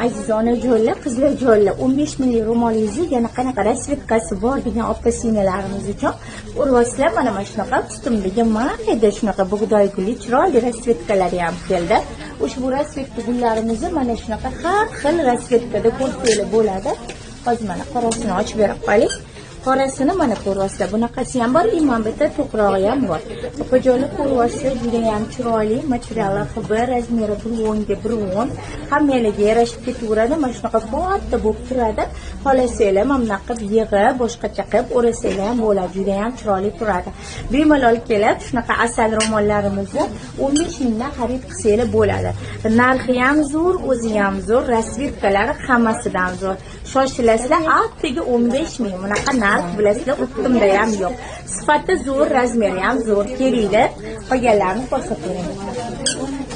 Azizona jo'lla, qizlar jo'lla 15 minglik ro'molingizni yana qanaqa rasvetkasi bor degan opa-singillarimiz uchun urvasizlar. Mana shunaqa ustimdagi mayda shunaqa bug'doy gulli chiroyli rasvetkalari ham keldi. Ushbu rasvetka gullarimizni mana shunaqa har xil rasvetkada ko'rsanglar bo'ladi. Hozir mana qorasini ochib berib qo'ying. Qorasini mana ko'ryapsizlar. Bunaqasi ham bor, imon bitta to'qrog'i ham bor. Opajonlar ko'ryapsizlar, juda ham chiroyli, materiali xibir, razmeri 1 ga 1. Hammalarga yarashib ketaveradi. Mana shunaqa katta bo'lib turadi. Xohlasanglar mana bunaqa qilib yig'ib, boshqacha qilib o'rasanglar ham bo'ladi. Juda ham chiroyli turadi. Bemalol kelib, shunaqa asal ro'mollarimizni 15 mingdan xarid qilsanglar bo'ladi. Narxi ham zo'r, o'zi ham zo'r, rasvetkalari hammasidan zo'r. Shoshilasizlar, attiga 15 ming. Bunaqa narx bilasizlar, ustimda ham yo'q. Sifati zo'r, razmeri ham zo'r. Kelinglar, qolganlarini ko'rsatib beraman.